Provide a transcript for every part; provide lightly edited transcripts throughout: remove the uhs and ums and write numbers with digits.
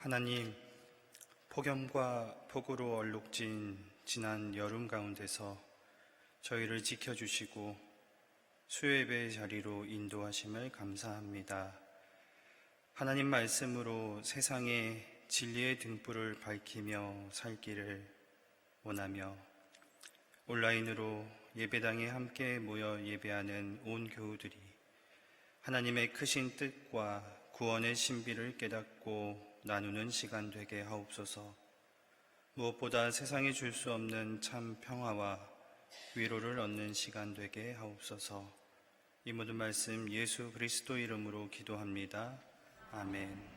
하나님, 폭염과 폭우로 얼룩진 지난 여름 가운데서 저희를 지켜주시고 수요예배의 자리로 인도하심을 감사합니다. 하나님 말씀으로 세상에 진리의 등불을 밝히며 살기를 원하며 온라인으로 예배당에 함께 모여 예배하는 온 교우들이 하나님의 크신 뜻과 구원의 신비를 깨닫고 나누는 시간 되게 하옵소서. 무엇보다 세상에 줄 수 없는 참 평화와 위로를 얻는 시간 되게 하옵소서. 이 모든 말씀 예수 그리스도 이름으로 기도합니다. 아멘.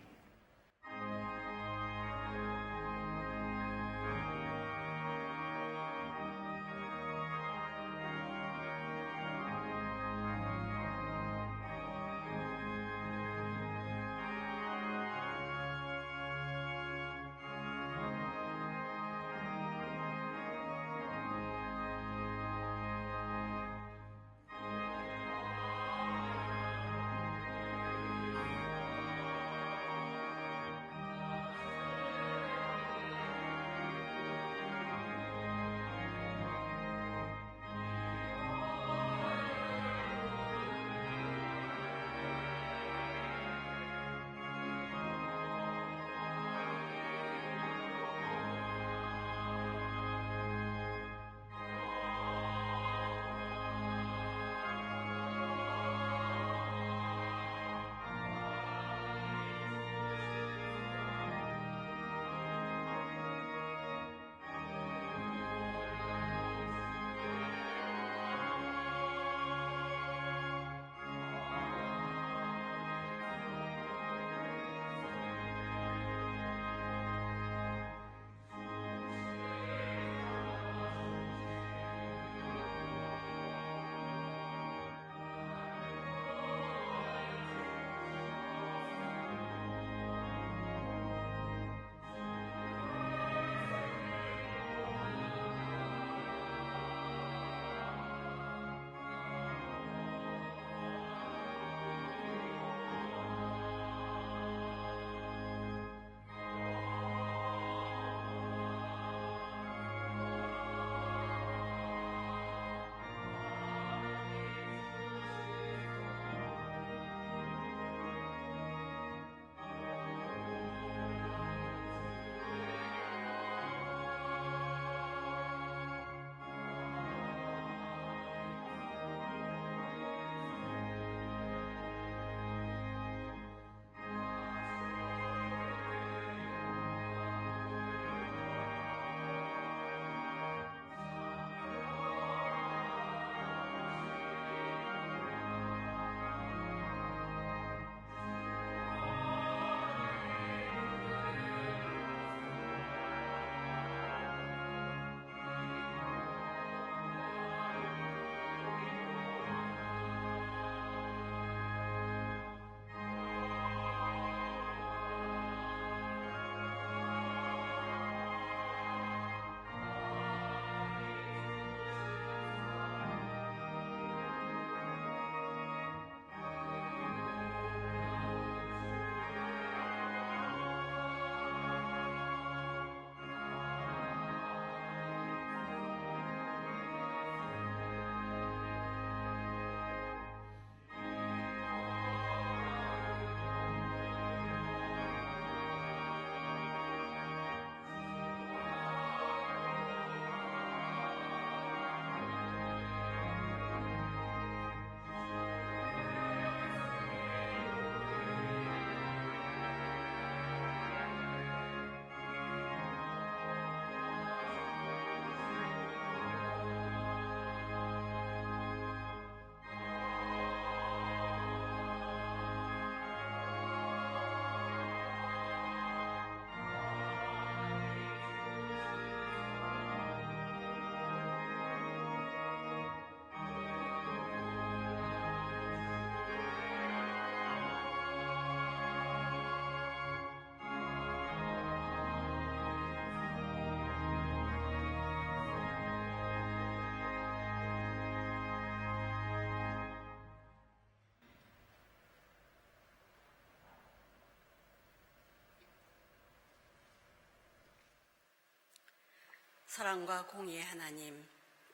사랑과 공의의 하나님,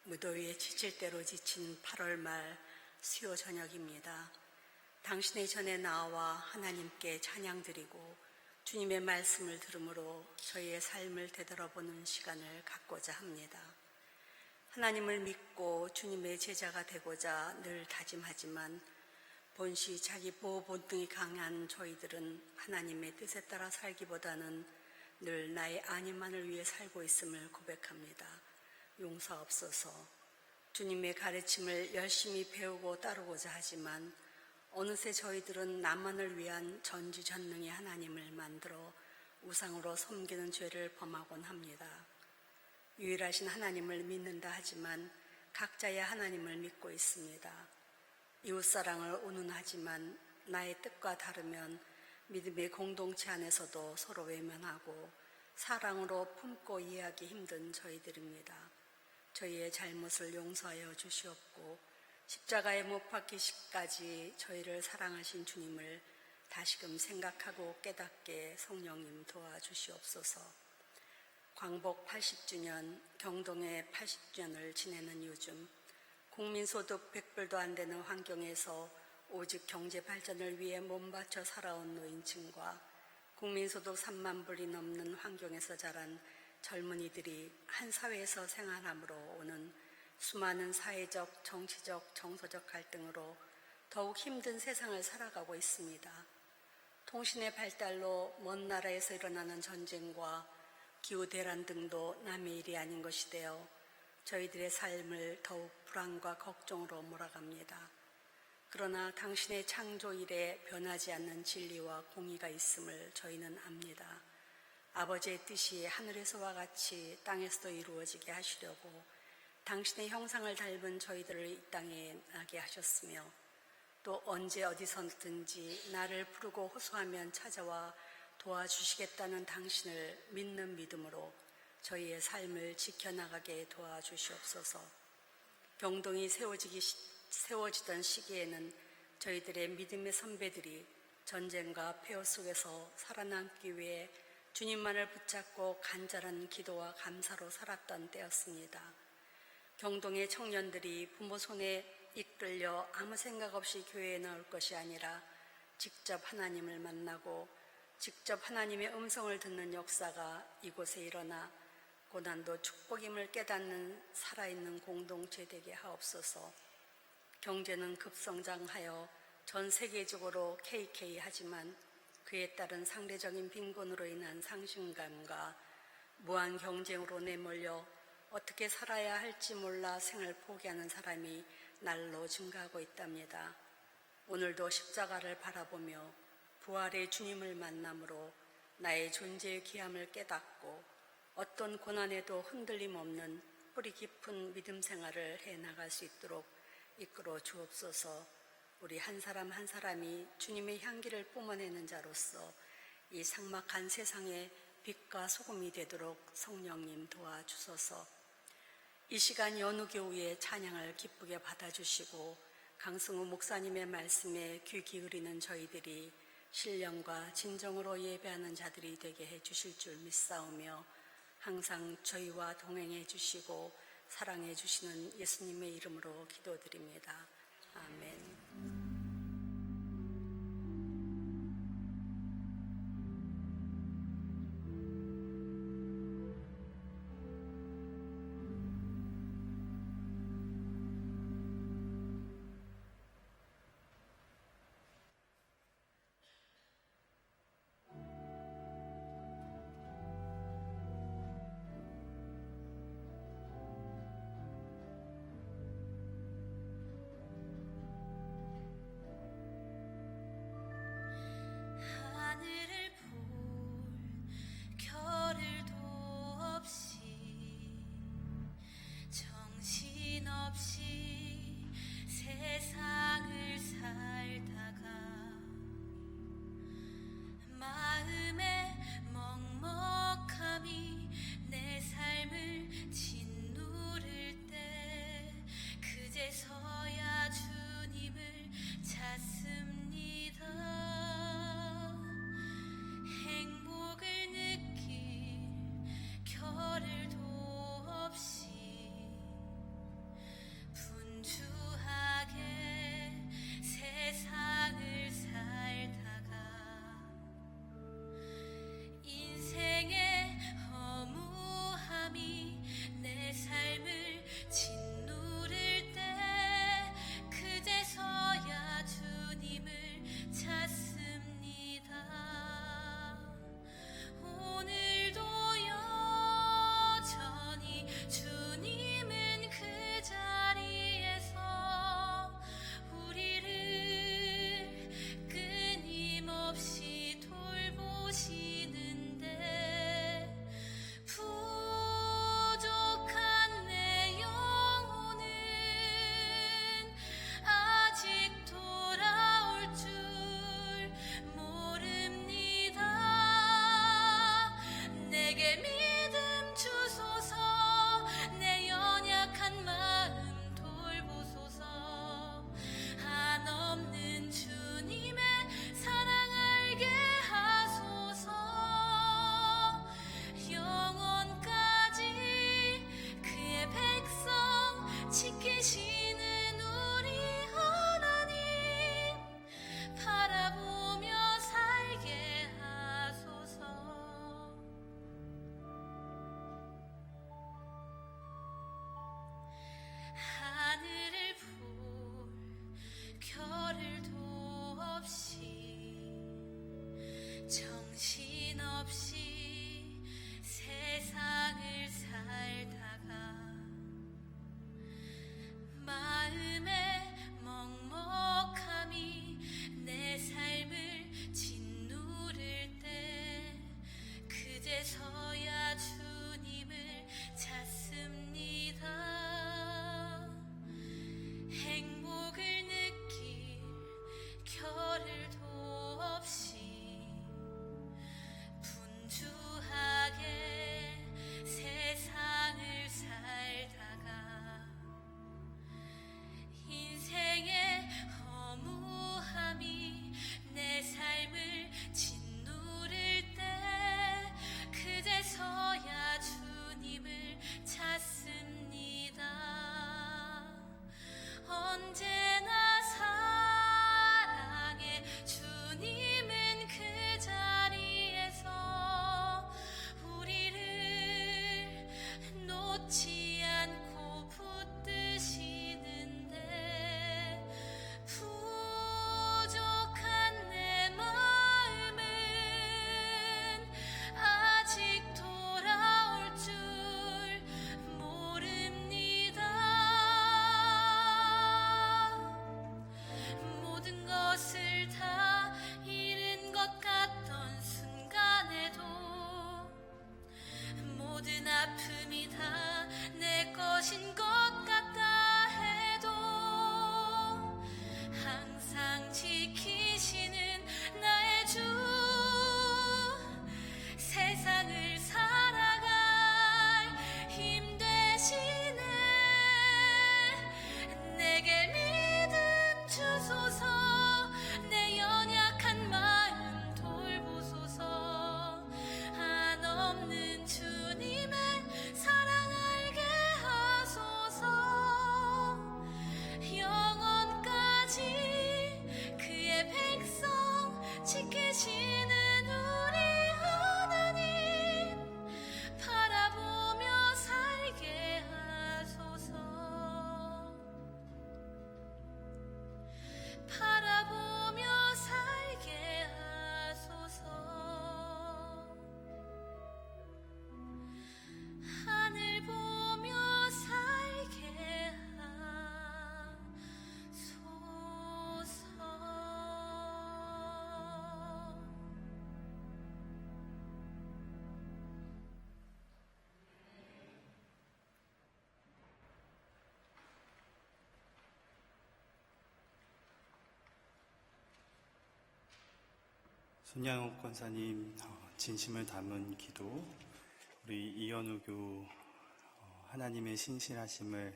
무더위에 지칠 대로 지친 8월 말 수요 저녁입니다. 당신의 전에 나와 하나님께 찬양드리고 주님의 말씀을 들음으로 저희의 삶을 되돌아보는 시간을 갖고자 합니다. 하나님을 믿고 주님의 제자가 되고자 늘 다짐하지만 본시 자기 보호 본능이 강한 저희들은 하나님의 뜻에 따라 살기보다는 늘 나의 안위만을 위해 살고 있음을 고백합니다. 용서없소서. 주님의 가르침을 열심히 배우고 따르고자 하지만 어느새 저희들은 나만을 위한 전지전능의 하나님을 만들어 우상으로 섬기는 죄를 범하곤 합니다. 유일하신 하나님을 믿는다 하지만 각자의 하나님을 믿고 있습니다. 이웃사랑을 온운하지만 나의 뜻과 다르면 믿음의 공동체 안에서도 서로 외면하고 사랑으로 품고 이해하기 힘든 저희들입니다. 저희의 잘못을 용서하여 주시옵고 십자가에 못 박히시기까지 저희를 사랑하신 주님을 다시금 생각하고 깨닫게 성령님 도와주시옵소서. 광복 80주년, 경동의 80주년을 지내는 요즘 국민소득 100불도 안 되는 환경에서 오직 경제 발전을 위해 몸바쳐 살아온 노인층과 국민소득 3만 불이 넘는 환경에서 자란 젊은이들이 한 사회에서 생활함으로 오는 수많은 사회적, 정치적, 정서적 갈등으로 더욱 힘든 세상을 살아가고 있습니다. 통신의 발달로 먼 나라에서 일어나는 전쟁과 기후대란 등도 남의 일이 아닌 것이 되어 저희들의 삶을 더욱 불안과 걱정으로 몰아갑니다. 그러나 당신의 창조 이래 변하지 않는 진리와 공의가 있음을 저희는 압니다. 아버지의 뜻이 하늘에서와 같이 땅에서도 이루어지게 하시려고 당신의 형상을 닮은 저희들을 이 땅에 나게 하셨으며 또 언제 어디서든지 나를 부르고 호소하면 찾아와 도와주시겠다는 당신을 믿는 믿음으로 저희의 삶을 지켜나가게 도와주시옵소서. 경동이 세워지던 시기에는 저희들의 믿음의 선배들이 전쟁과 폐허 속에서 살아남기 위해 주님만을 붙잡고 간절한 기도와 감사로 살았던 때였습니다. 경동의 청년들이 부모 손에 이끌려 아무 생각 없이 교회에 나올 것이 아니라 직접 하나님을 만나고 직접 하나님의 음성을 듣는 역사가 이곳에 일어나 고난도 축복임을 깨닫는 살아있는 공동체 되게 하옵소서. 경제는 급성장하여 전 세계적으로 KK 하지만 그에 따른 상대적인 빈곤으로 인한 상실감과 무한 경쟁으로 내몰려 어떻게 살아야 할지 몰라 생을 포기하는 사람이 날로 증가하고 있답니다. 오늘도 십자가를 바라보며 부활의 주님을 만남으로 나의 존재의 귀함을 깨닫고 어떤 고난에도 흔들림 없는 뿌리 깊은 믿음 생활을 해나갈 수 있도록 이끌어 주옵소서. 우리 한 사람 한 사람이 주님의 향기를 뿜어내는 자로서 이 삭막한 세상에 빛과 소금이 되도록 성령님 도와주소서. 이 시간 연우교우의 찬양을 기쁘게 받아주시고 강승우 목사님의 말씀에 귀 기울이는 저희들이 신령과 진정으로 예배하는 자들이 되게 해주실 줄 믿사오며 항상 저희와 동행해 주시고 사랑해 주시는 예수님의 이름으로 기도드립니다. 아멘. 하늘을 볼 겨를도 없이 정신없이 세상을 살다가 마음의 먹먹함이 내 삶을 짓누를 때 그제서야 주님을 찾습니다. 행복을 느낄 겨를도 겨를도 없이 정신없이 세상을 살다가 마음의 먹먹함이 내 삶을 짓누를 때 그제서야 주님을 찾습니다. 행복을 느낄 겨를도 없이 분주하게 세상을 살다가 인생의 허무함이 내 삶을 짓누를 때 그제서야 주님을 찾습니다. 언제나 사랑해 주님은 그 자리에서 우리를 놓지 않고 붙드시는데 부족한 내 마음은 아직 돌아올 줄 모릅니다. 모든 것을 다 잃은 것 같던 순간에도 모든 아픔이 다 내 것인 것 같다 해도 항상 지키시는 나의 주 세상을 살아갈 힘 되시네. 내게 믿음 주소서. 내 연약한 마음 돌보소서. 한없는 주님의 사랑 알게 하소서. 영원까지 그의 백성 지키시는 우리 하나님 바라보며 살게 하소서. 바라보며 살게 하소서. 하늘 보며 살게 하소서. 손양옥 권사님 진심을 담은 기도, 우리 이현우 교 하나님의 신실하심을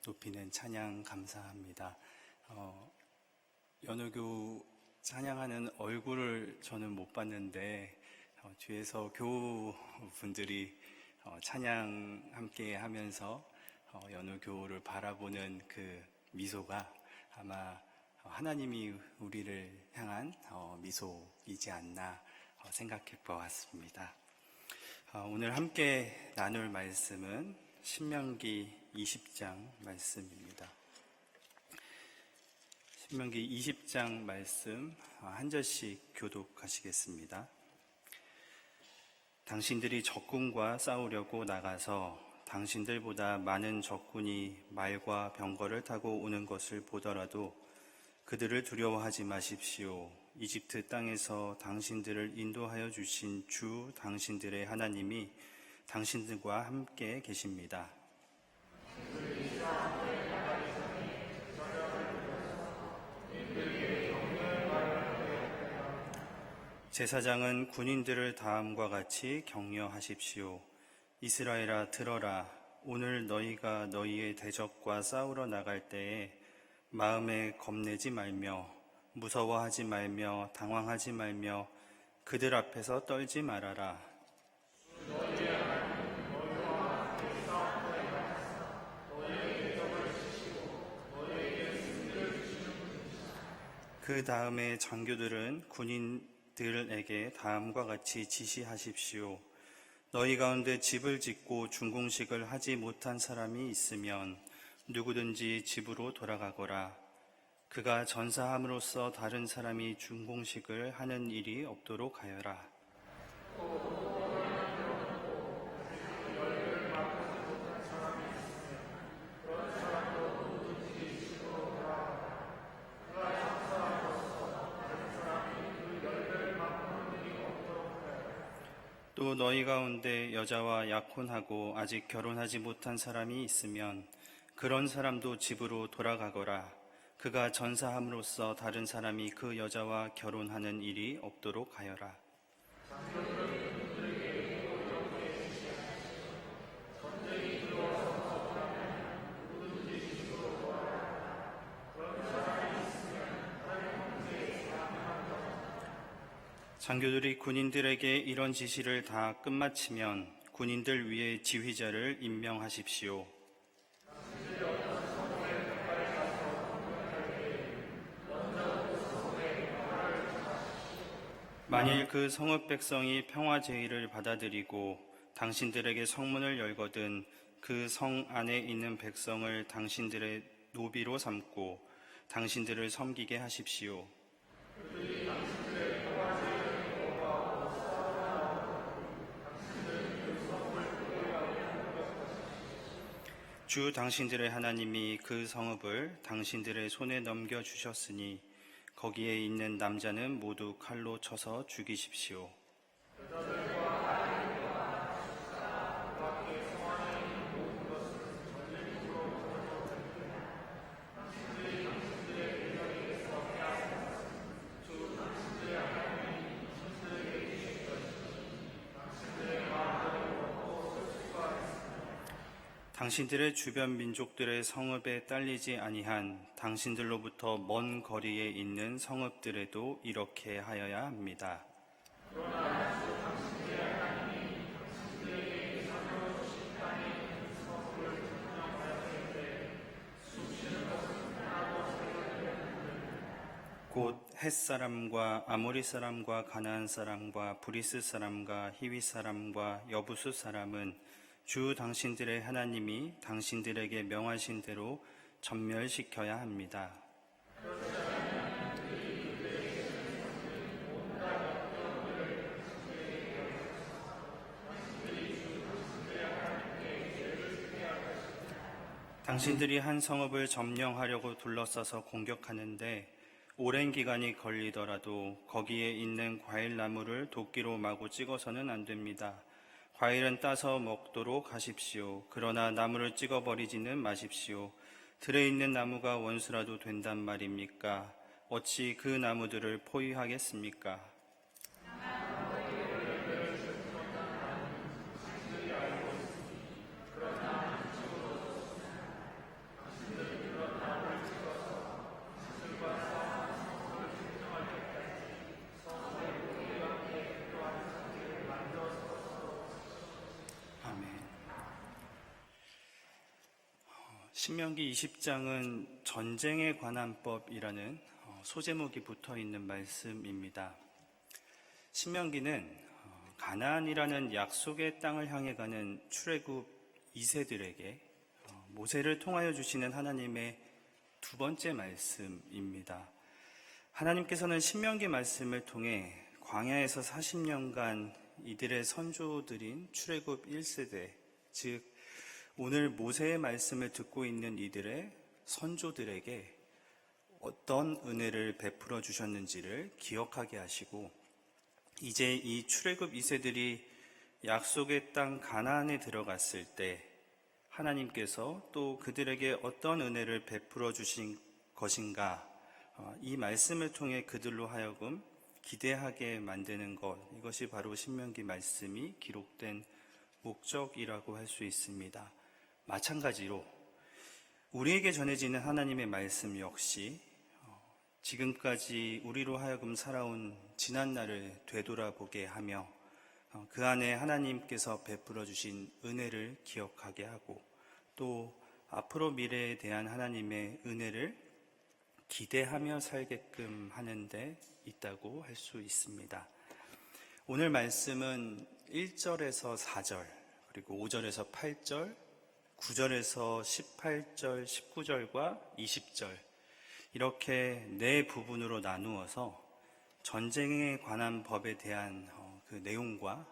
높이는 찬양 감사합니다. 연우교 찬양하는 얼굴을 저는 못 봤는데 뒤에서 교우분들이 찬양 함께 하면서 연우교를 바라보는 그 미소가 아마 하나님이 우리를 향한 미소이지 않나 생각해 보았습니다. 오늘 함께 나눌 말씀은 신명기 20장 말씀입니다. 신명기 20장 말씀 한 절씩 교독하시겠습니다. 당신들이 적군과 싸우려고 나가서 당신들보다 많은 적군이 말과 병거를 타고 오는 것을 보더라도 그들을 두려워하지 마십시오. 이집트 땅에서 당신들을 인도하여 주신 주 당신들의 하나님이 당신들과 함께 계십니다. 제사장은 군인들을 다음과 같이 격려하십시오. 이스라엘아 들어라. 오늘 너희가 너희의 대적과 싸우러 나갈 때에 마음에 겁내지 말며 무서워하지 말며 당황하지 말며 그들 앞에서 떨지 말아라. 그 다음에 장교들은 군인들에게 다음과 같이 지시하십시오. 너희 가운데 집을 짓고 준공식을 하지 못한 사람이 있으면 누구든지 집으로 돌아가거라. 그가 전사함으로써 다른 사람이 준공식을 하는 일이 없도록 하여라. 또 너희 가운데 여자와 약혼하고 아직 결혼하지 못한 사람이 있으면 그런 사람도 집으로 돌아가거라. 그가 전사함으로써 다른 사람이 그 여자와 결혼하는 일이 없도록 하여라. 장교들이 군인들에게 이런 지시를 다 끝마치면 군인들 위에 지휘자를 임명하십시오. 만일 그 성읍 백성이 평화 제의를 받아들이고 당신들에게 성문을 열거든 그 성 안에 있는 백성을 당신들의 노비로 삼고 당신들을 섬기게 하십시오. 주 당신들의 하나님이 그 성읍을 당신들의 손에 넘겨주셨으니 거기에 있는 남자는 모두 칼로 쳐서 죽이십시오. 당신들의 주변 민족들의 성읍에 딸리지 아니한 당신들로부터 먼 거리에 있는 성읍들에도 이렇게 하여야 합니다. 곧 헷사람과 아모리 사람과 가나안 사람과 브리스 사람과 히위 사람과 여부수 사람은 주 당신들의 하나님이 당신들에게 명하신 대로 전멸시켜야 합니다. 당신들이 한 성읍을 점령하려고 둘러싸서 공격하는데 오랜 기간이 걸리더라도 거기에 있는 과일나무를 도끼로 마구 찍어서는 안 됩니다. 과일은 따서 먹도록 하십시오. 그러나 나무를 찍어버리지는 마십시오. 들에 있는 나무가 원수라도 된단 말입니까? 어찌 그 나무들을 포위하겠습니까? 신명기 20장은 전쟁에 관한 법이라는 소제목이 붙어 있는 말씀입니다. 신명기는 가나안이라는 약속의 땅을 향해 가는 출애굽 2세들에게 모세를 통하여 주시는 하나님의 두 번째 말씀입니다. 하나님께서는 신명기 말씀을 통해 광야에서 40년간 이들의 선조들인 출애굽 1세대, 즉 오늘 모세의 말씀을 듣고 있는 이들의 선조들에게 어떤 은혜를 베풀어 주셨는지를 기억하게 하시고 이제 이 출애굽 2세들이 약속의 땅 가나안에 들어갔을 때 하나님께서 또 그들에게 어떤 은혜를 베풀어 주신 것인가, 이 말씀을 통해 그들로 하여금 기대하게 만드는 것, 이것이 바로 신명기 말씀이 기록된 목적이라고 할 수 있습니다. 마찬가지로 우리에게 전해지는 하나님의 말씀 역시 지금까지 우리로 하여금 살아온 지난날을 되돌아보게 하며 그 안에 하나님께서 베풀어 주신 은혜를 기억하게 하고 또 앞으로 미래에 대한 하나님의 은혜를 기대하며 살게끔 하는 데 있다고 할 수 있습니다. 오늘 말씀은 1절에서 4절, 그리고 5절에서 8절, 9절에서 18절, 19절과 20절, 이렇게 네 부분으로 나누어서 전쟁에 관한 법에 대한 그 내용과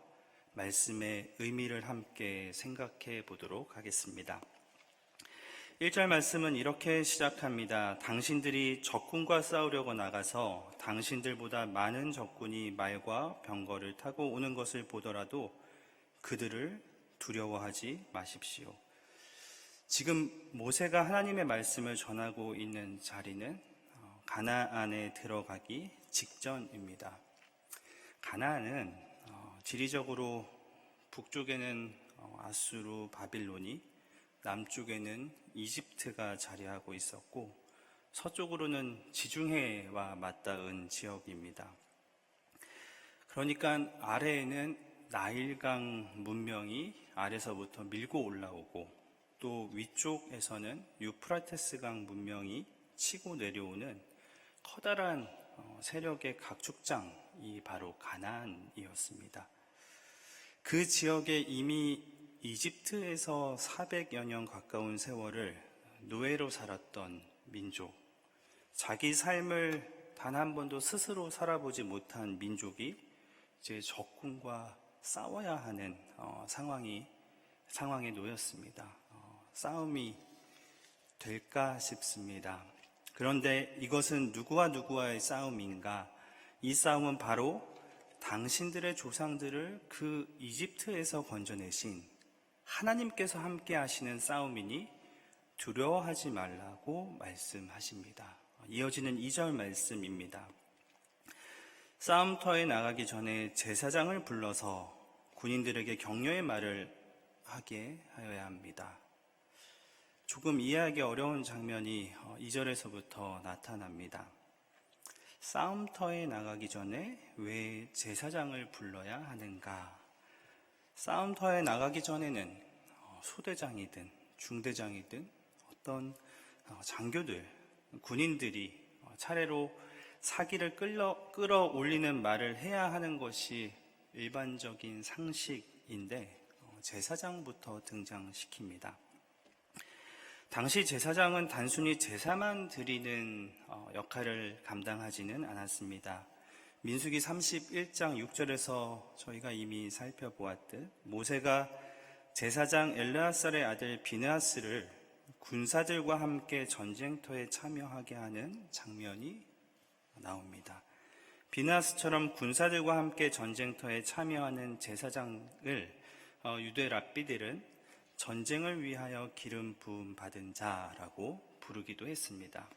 말씀의 의미를 함께 생각해 보도록 하겠습니다. 1절 말씀은 이렇게 시작합니다. 당신들이 적군과 싸우려고 나가서 당신들보다 많은 적군이 말과 병거를 타고 오는 것을 보더라도 그들을 두려워하지 마십시오. 지금 모세가 하나님의 말씀을 전하고 있는 자리는 가나안에 들어가기 직전입니다. 가나안은 지리적으로 북쪽에는 아수르, 바빌론이, 남쪽에는 이집트가 자리하고 있었고 서쪽으로는 지중해와 맞닿은 지역입니다. 그러니까 아래에는 나일강 문명이 아래서부터 밀고 올라오고 또 위쪽에서는 유프라테스강 문명이 치고 내려오는 커다란 세력의 각축장이 바로 가나안이었습니다. 그 지역에 이미 이집트에서 400여 년 가까운 세월을 노예로 살았던 민족, 자기 삶을 단 한 번도 스스로 살아보지 못한 민족이 이제 적군과 싸워야 하는 상황에 놓였습니다. 싸움이 될까 싶습니다. 그런데 이것은 누구와 누구와의 싸움인가? 이 싸움은 바로 당신들의 조상들을 그 이집트에서 건져내신 하나님께서 함께 하시는 싸움이니 두려워하지 말라고 말씀하십니다. 이어지는 2절 말씀입니다. 싸움터에 나가기 전에 제사장을 불러서 군인들에게 격려의 말을 하게 하여야 합니다. 조금 이해하기 어려운 장면이 2절에서부터 나타납니다. 싸움터에 나가기 전에 왜 제사장을 불러야 하는가? 싸움터에 나가기 전에는 소대장이든 중대장이든 어떤 장교들, 군인들이 차례로 사기를 끌어올리는 말을 해야 하는 것이 일반적인 상식인데 제사장부터 등장시킵니다. 당시 제사장은 단순히 제사만 드리는 역할을 감당하지는 않았습니다. 민수기 31장 6절에서 저희가 이미 살펴보았듯 모세가 제사장 엘르아살의 아들 비느하스를 군사들과 함께 전쟁터에 참여하게 하는 장면이 나옵니다. 비느하스처럼 군사들과 함께 전쟁터에 참여하는 제사장을 유대 랍비들은 전쟁을 위하여 기름 부음 받은 자라고 부르기도 했습니다.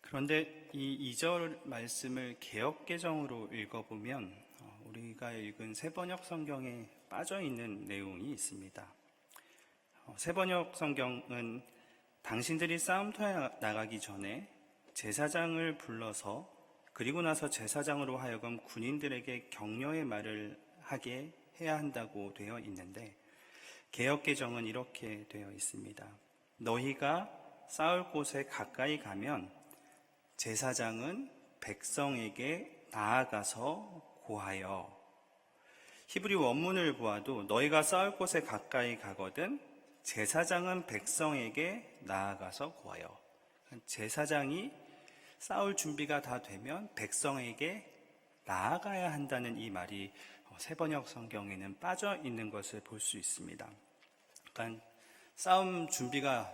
그런데 이 2절 말씀을 개역개정으로 읽어보면 우리가 읽은 새번역 성경에 빠져있는 내용이 있습니다. 새번역 성경은 당신들이 싸움터에 나가기 전에 제사장을 불러서 그리고 나서 제사장으로 하여금 군인들에게 격려의 말을 하게 해야 한다고 되어 있는데 개역개정은 이렇게 되어 있습니다. 너희가 싸울 곳에 가까이 가면 제사장은 백성에게 나아가서 고하여. 히브리 원문을 보아도 너희가 싸울 곳에 가까이 가거든 제사장은 백성에게 나아가서 고하여. 제사장이 싸울 준비가 다 되면 백성에게 나아가야 한다는 이 말이 새번역 성경에는 빠져 있는 것을 볼 수 있습니다. 그러니까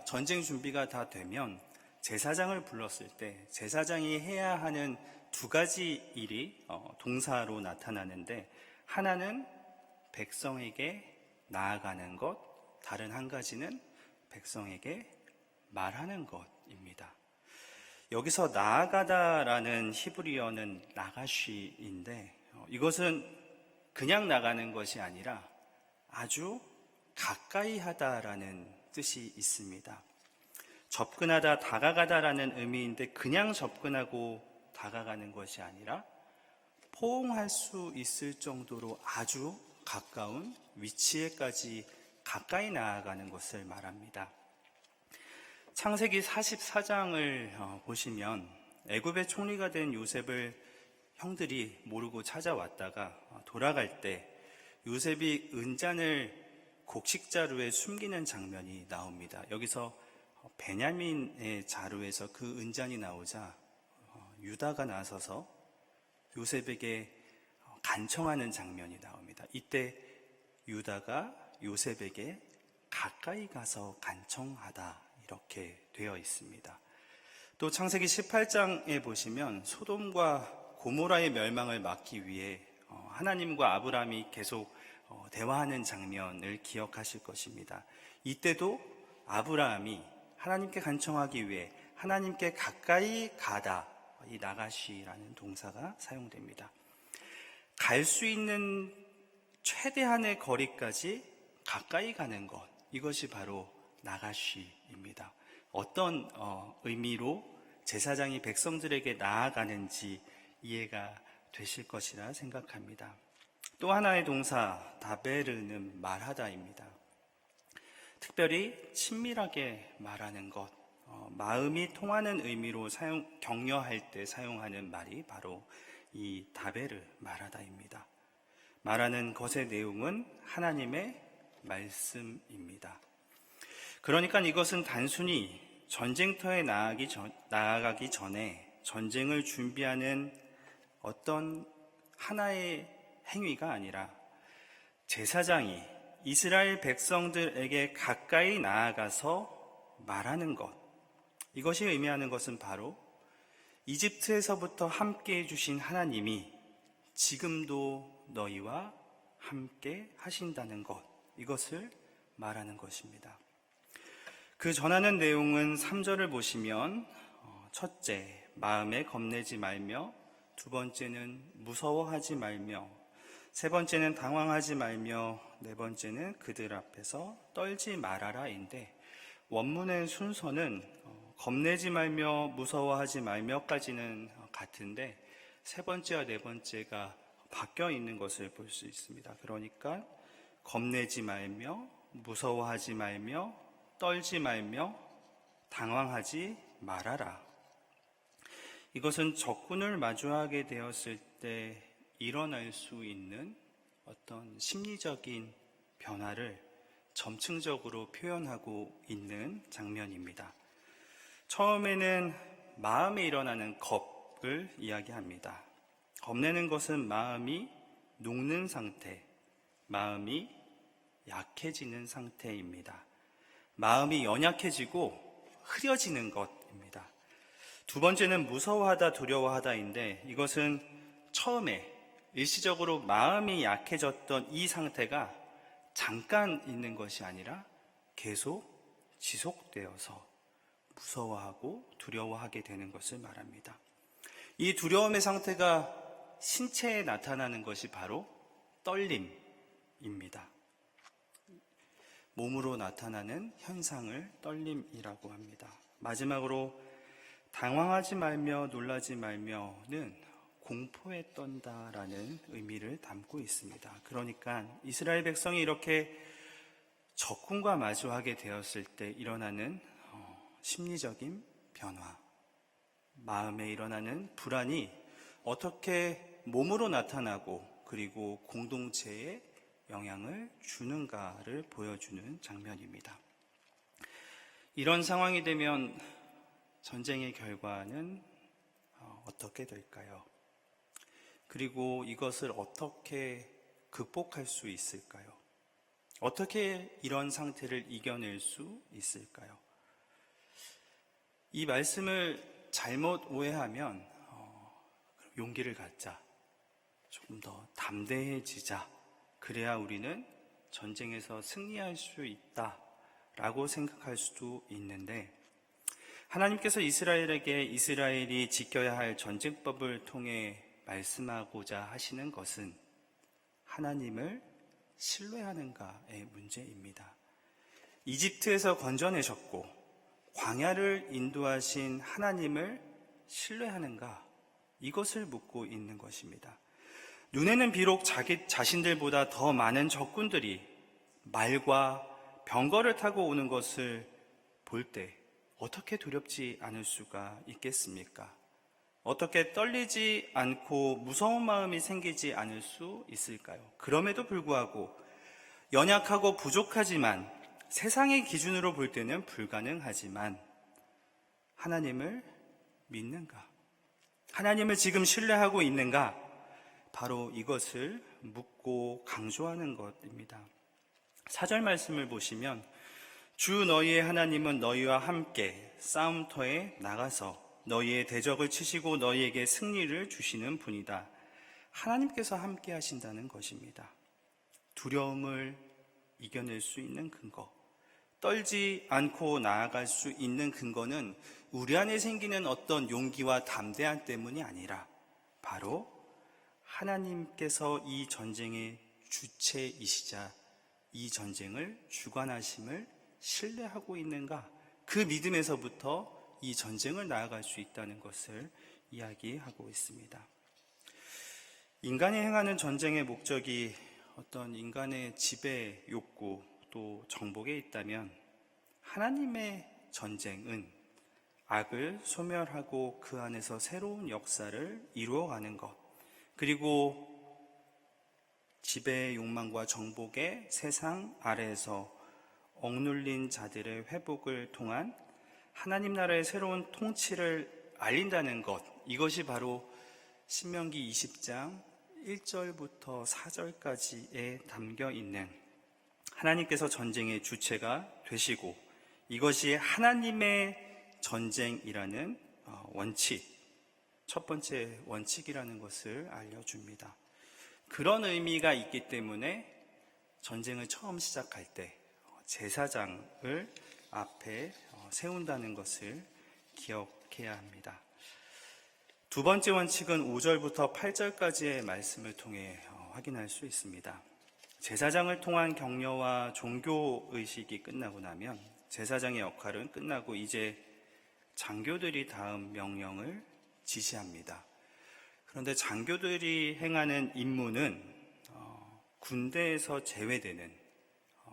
전쟁 준비가 다 되면 제사장을 불렀을 때 제사장이 해야 하는 두 가지 일이 동사로 나타나는데 하나는 백성에게 나아가는 것, 다른 한 가지는 백성에게 말하는 것입니다. 여기서 나아가다라는 히브리어는 나가쉬인데 이것은 그냥 나가는 것이 아니라 아주 가까이 하다라는 뜻이 있습니다. 접근하다, 다가가다라는 의미인데 그냥 접근하고 다가가는 것이 아니라 포옹할 수 있을 정도로 아주 가까운 위치에까지 가까이 나아가는 것을 말합니다. 창세기 44장을 보시면 애굽의 총리가 된 요셉을 형들이 모르고 찾아왔다가 돌아갈 때 요셉이 은잔을 곡식자루에 숨기는 장면이 나옵니다. 여기서 베냐민의 자루에서 그 은잔이 나오자 유다가 나서서 요셉에게 간청하는 장면이 나옵니다. 이때 유다가 요셉에게 가까이 가서 간청하다 이렇게 되어 있습니다. 또 창세기 18장에 보시면 소돔과 고모라의 멸망을 막기 위해 하나님과 아브라함이 계속 대화하는 장면을 기억하실 것입니다. 이때도 아브라함이 하나님께 간청하기 위해 하나님께 가까이 가다, 이 나가시라는 동사가 사용됩니다. 갈 수 있는 최대한의 거리까지 가까이 가는 것, 이것이 바로 나가시입니다. 어떤 의미로 제사장이 백성들에게 나아가는지 이해가 되실 것이라 생각합니다. 또 하나의 동사 다베르는 말하다입니다. 특별히 친밀하게 말하는 것, 마음이 통하는 의미로 격려할 때 사용하는 말이 바로 이 다베르 말하다입니다. 말하는 것의 내용은 하나님의 말씀입니다. 그러니까 이것은 단순히 전쟁터에 나아가기 전에 전쟁을 준비하는 어떤 하나의 행위가 아니라 제사장이 이스라엘 백성들에게 가까이 나아가서 말하는 것, 이것이 의미하는 것은 바로 이집트에서부터 함께 해주신 하나님이 지금도 너희와 함께 하신다는 것, 이것을 말하는 것입니다. 그 전하는 내용은 3절을 보시면 첫째, 마음에 겁내지 말며, 두 번째는 무서워하지 말며, 세 번째는 당황하지 말며, 네 번째는 그들 앞에서 떨지 말아라인데, 원문의 순서는 겁내지 말며 무서워하지 말며까지는 같은데 세 번째와 네 번째가 바뀌어 있는 것을 볼 수 있습니다. 그러니까 겁내지 말며 무서워하지 말며 떨지 말며 당황하지 말아라. 이것은 적군을 마주하게 되었을 때 일어날 수 있는 어떤 심리적인 변화를 점층적으로 표현하고 있는 장면입니다. 처음에는 마음에 일어나는 겁을 이야기합니다. 겁내는 것은 마음이 녹는 상태, 마음이 약해지는 상태입니다. 마음이 연약해지고 흐려지는 것입니다. 두 번째는 무서워하다, 두려워하다인데 이것은 처음에 일시적으로 마음이 약해졌던 이 상태가 잠깐 있는 것이 아니라 계속 지속되어서 무서워하고 두려워하게 되는 것을 말합니다. 이 두려움의 상태가 신체에 나타나는 것이 바로 떨림입니다. 몸으로 나타나는 현상을 떨림이라고 합니다. 마지막으로 당황하지 말며 놀라지 말며는 공포에 떤다라는 의미를 담고 있습니다. 그러니까 이스라엘 백성이 이렇게 적군과 마주하게 되었을 때 일어나는 심리적인 변화, 마음에 일어나는 불안이 어떻게 몸으로 나타나고 그리고 공동체에 영향을 주는가를 보여주는 장면입니다. 이런 상황이 되면 전쟁의 결과는 어떻게 될까요? 그리고 이것을 어떻게 극복할 수 있을까요? 어떻게 이런 상태를 이겨낼 수 있을까요? 이 말씀을 잘못 오해하면 용기를 갖자, 조금 더 담대해지자, 그래야 우리는 전쟁에서 승리할 수 있다라고 생각할 수도 있는데, 하나님께서 이스라엘에게 이스라엘이 지켜야 할 전쟁법을 통해 말씀하고자 하시는 것은 하나님을 신뢰하는가의 문제입니다. 이집트에서 건져내셨고 광야를 인도하신 하나님을 신뢰하는가? 이것을 묻고 있는 것입니다. 눈에는 비록 자기 자신들보다 더 많은 적군들이 말과 병거를 타고 오는 것을 볼 때 어떻게 두렵지 않을 수가 있겠습니까? 어떻게 떨리지 않고 무서운 마음이 생기지 않을 수 있을까요? 그럼에도 불구하고 연약하고 부족하지만 세상의 기준으로 볼 때는 불가능하지만 하나님을 믿는가? 하나님을 지금 신뢰하고 있는가? 바로 이것을 묻고 강조하는 것입니다. 4절 말씀을 보시면 주 너희의 하나님은 너희와 함께 싸움터에 나가서 너희의 대적을 치시고 너희에게 승리를 주시는 분이다. 하나님께서 함께 하신다는 것입니다. 두려움을 이겨낼 수 있는 근거, 떨지 않고 나아갈 수 있는 근거는 우리 안에 생기는 어떤 용기와 담대함 때문이 아니라 바로 하나님께서 이 전쟁의 주체이시자 이 전쟁을 주관하심을 신뢰하고 있는가? 그 믿음에서부터 이 전쟁을 나아갈 수 있다는 것을 이야기하고 있습니다. 인간이 행하는 전쟁의 목적이 어떤 인간의 지배 욕구 또 정복에 있다면 하나님의 전쟁은 악을 소멸하고 그 안에서 새로운 역사를 이루어가는 것, 그리고 지배의 욕망과 정복의 세상 아래에서 억눌린 자들의 회복을 통한 하나님 나라의 새로운 통치를 알린다는 것, 이것이 바로 신명기 20장 1절부터 4절까지에 담겨 있는 하나님께서 전쟁의 주체가 되시고 이것이 하나님의 전쟁이라는 원칙, 첫 번째 원칙이라는 것을 알려줍니다. 그런 의미가 있기 때문에 전쟁을 처음 시작할 때 제사장을 앞에 세운다는 것을 기억해야 합니다. 두 번째 원칙은 5절부터 8절까지의 말씀을 통해 확인할 수 있습니다. 제사장을 통한 격려와 종교의식이 끝나고 나면 제사장의 역할은 끝나고 이제 장교들이 다음 명령을 지시합니다. 그런데 장교들이 행하는 임무는 군대에서 제외되는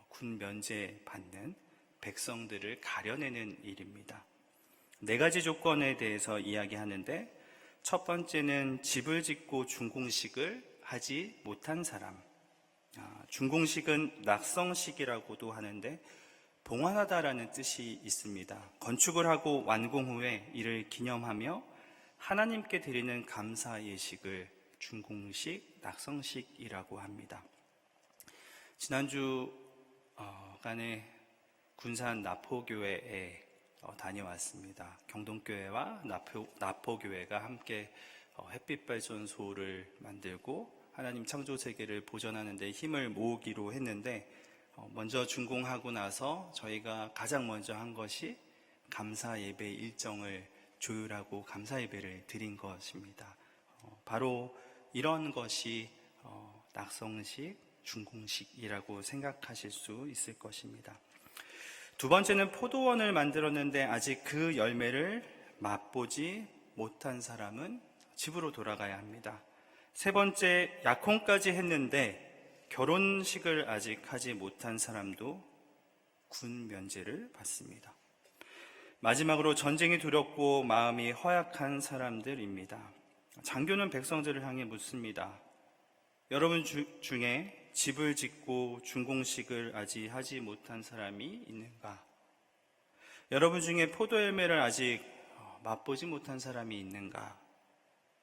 군 면제 받는 백성들을 가려내는 일입니다. 4가지 조건에 대해서 이야기하는데 첫 번째는 집을 짓고 준공식을 하지 못한 사람. 준공식은 낙성식이라고도 하는데 봉헌하다라는 뜻이 있습니다. 건축을 하고 완공 후에 이를 기념하며 하나님께 드리는 감사 예식을 준공식, 낙성식이라고 합니다. 지난주간에 군산 나포교회에 다녀왔습니다. 경동교회와 나포교회가 함께 햇빛발전소를 만들고 하나님 창조세계를 보존하는 데 힘을 모으기로 했는데 먼저 준공하고 나서 저희가 가장 먼저 한 것이 감사 예배 일정을 조율하고 감사 예배를 드린 것입니다. 바로 이런 것이 낙성식, 준공식이라고 생각하실 수 있을 것입니다. 두 번째는 포도원을 만들었는데 아직 그 열매를 맛보지 못한 사람은 집으로 돌아가야 합니다. 세 번째, 약혼까지 했는데 결혼식을 아직 하지 못한 사람도 군 면제를 받습니다. 마지막으로 전쟁이 두렵고 마음이 허약한 사람들입니다. 장교는 백성들을 향해 묻습니다. 여러분 중에 집을 짓고 준공식을 아직 하지 못한 사람이 있는가? 여러분 중에 포도 열매를 아직 맛보지 못한 사람이 있는가?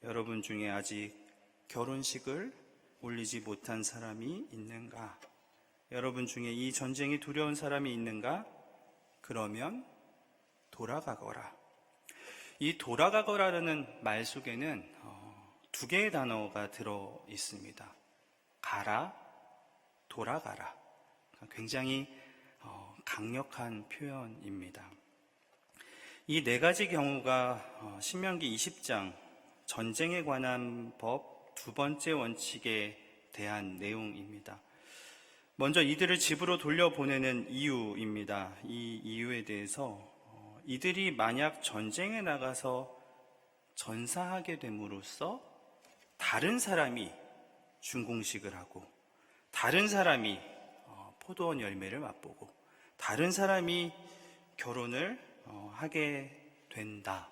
여러분 중에 아직 결혼식을 올리지 못한 사람이 있는가? 여러분 중에 이 전쟁이 두려운 사람이 있는가? 그러면 돌아가거라. 이 돌아가거라는 말 속에는 2개의 단어가 들어 있습니다. 가라, 돌아가라. 굉장히 강력한 표현입니다. 이 4가지 경우가 신명기 20장 전쟁에 관한 법 두 번째 원칙에 대한 내용입니다. 먼저 이들을 집으로 돌려보내는 이유입니다. 이 이유에 대해서 이들이 만약 전쟁에 나가서 전사하게 됨으로써 다른 사람이 준공식을 하고 다른 사람이 포도원 열매를 맛보고 다른 사람이 결혼을 하게 된다.